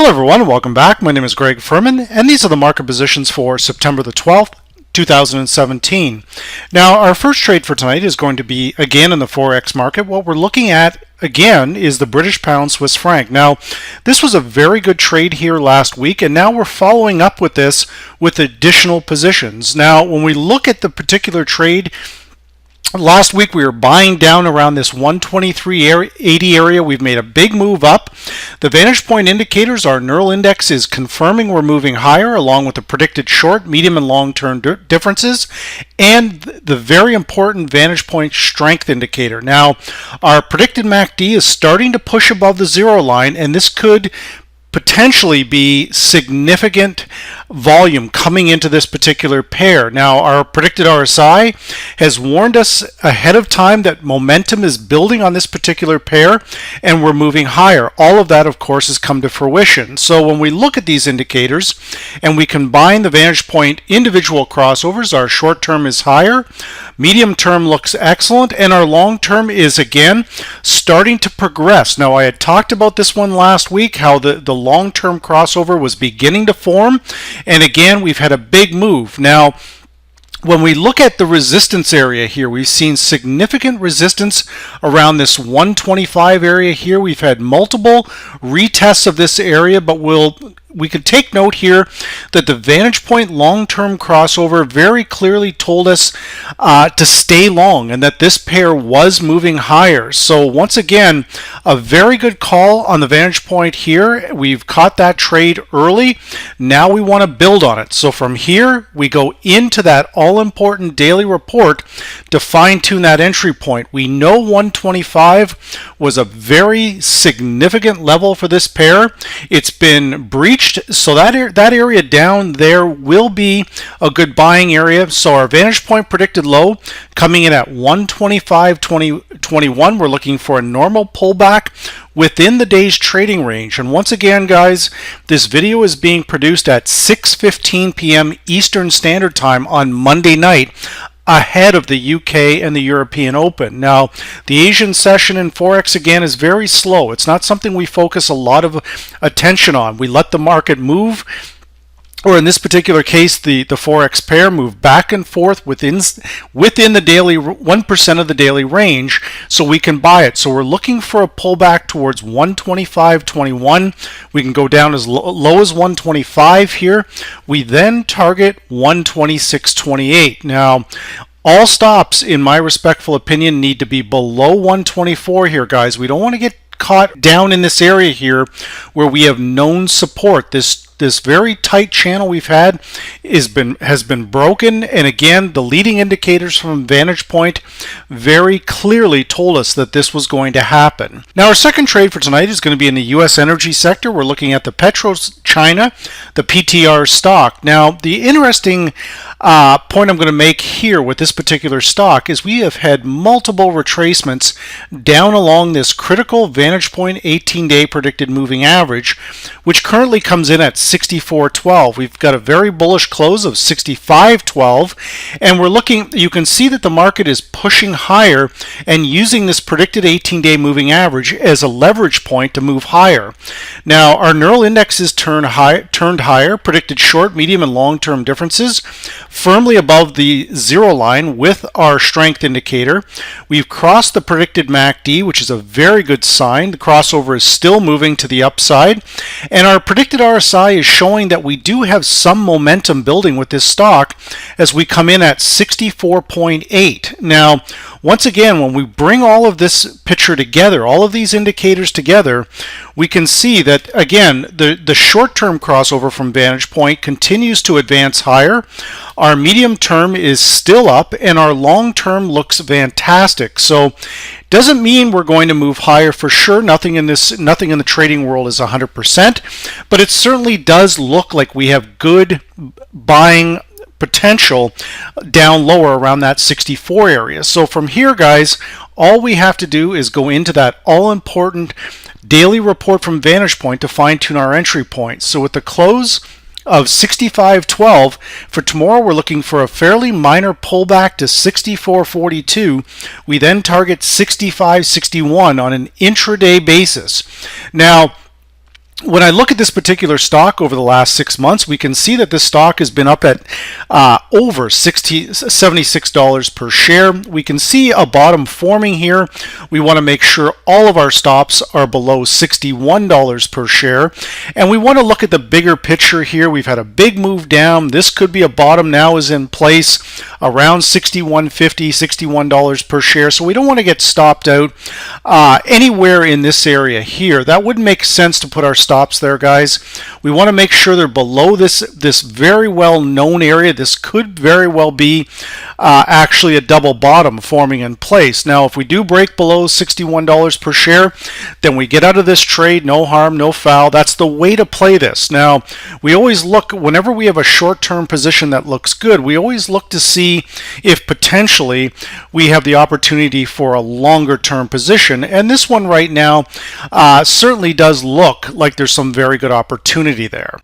Hello everyone, welcome back. My name is Greg Furman, and these are the market positions for September the 12th, 2017. Now, our first trade for tonight is going to be again in the Forex market. What we're looking at again is the British pound Swiss franc. Now, this was a very good trade here last week, and now we're following up with this with additional positions. Now, when we look at the particular trade, last week we were buying down around this 123.80 area. We've made a big move up. The VantagePoint indicators, our neural index is confirming we're moving higher, along with the predicted short, medium, and long-term differences, and the very important VantagePoint strength indicator. Now, our predicted MACD is starting to push above the zero line, and this could potentially be significant volume coming into this particular pair. Now, our predicted RSI has warned us ahead of time that momentum is building on this particular pair and we're moving higher. All of that, of course, has come to fruition. So when we look at these indicators and we combine the VantagePoint individual crossovers, our short term is higher, medium term looks excellent, and our long term is again starting to progress. Now, I had talked about this one last week, how the long-term crossover was beginning to form, and again we've had a big move. Now, when we look at the resistance area here, we've seen significant resistance around this 125 area here. We've had multiple retests of this area, but we could take note here that the VantagePoint long-term crossover very clearly told us to stay long and that this pair was moving higher. So once again, a very good call on the VantagePoint here. We've caught that trade early. Now we want to build on it. So from here, we go into that all-important daily report to fine-tune that entry point. We know 125 was a very significant level for this pair. It's been breached. So that area down there will be a good buying area. So our VantagePoint predicted low coming in at 125.21. We're looking for a normal pullback within the day's trading range. And once again, guys, this video is being produced at 6:15 p.m. Eastern Standard Time on Monday night, ahead of the UK and the European Open. Now, the Asian session in Forex again is very slow. It's not something we focus a lot of attention on. We let the market move, or in this particular case, the Forex pair move back and forth within the daily 1% of the daily range, so we can buy it. So we're looking for a pullback towards 125.21. We can go down as low as 125 here. We then target 126.28. Now, all stops, in my respectful opinion, need to be below 124 here, guys. We don't want to get caught down in this area here where we have known support. This very tight channel we've had has been broken, and again, the leading indicators from VantagePoint very clearly told us that this was going to happen. Now, our second trade for tonight is going to be in the U.S. energy sector. We're looking at the PetroChina, the PTR stock. Now, the interesting point I'm going to make here with this particular stock is we have had multiple retracements down along this critical VantagePoint 18-day predicted moving average, which currently comes in at 64.12. We've got a very bullish close of 65.12, and we're looking, you can see that the market is pushing higher and using this predicted 18-day moving average as a leverage point to move higher. Now, our neural index is turned higher, predicted short, medium, and long-term differences firmly above the zero line with our strength indicator. We've crossed the predicted MACD, which is a very good sign. The crossover is still moving to the upside, and our predicted RSI is showing that we do have some momentum building with this stock as we come in at 64.8. Now, once again, when we bring all of this picture together, all of these indicators together, we can see that, again, the short-term crossover from VantagePoint continues to advance higher. Our medium term is still up, and our long term looks fantastic. So, doesn't mean we're going to move higher for sure. Nothing in the trading world is 100%, but it certainly does look like we have good buying potential down lower around that 64 area. So from here, guys, all we have to do is go into that all-important daily report from VantagePoint to fine-tune our entry point. So with the close of 65.12 for tomorrow, we're looking for a fairly minor pullback to 64.42. We then target 65.61 on an intraday basis. Now, When I look at this particular stock over the last 6 months, we can see that this stock has been up at over $76 per share. We can see a bottom forming here. We want to make sure all of our stops are below $61 per share. And we want to look at the bigger picture here. We've had a big move down. This could be a bottom now is in place around $61.50, $61 per share. So we don't want to get stopped out anywhere in this area here. That wouldn't make sense to put our stops there, guys. We want to make sure they're below this very well known area. This could very well be actually a double bottom forming in place. Now, if we do break below $61 per share, then we get out of this trade. No harm, no foul. That's the way to play this. Now, we always look, whenever we have a short-term position that looks good, we always look to see if potentially we have the opportunity for a longer-term position. And this one right now certainly does look like there's some very good opportunity there.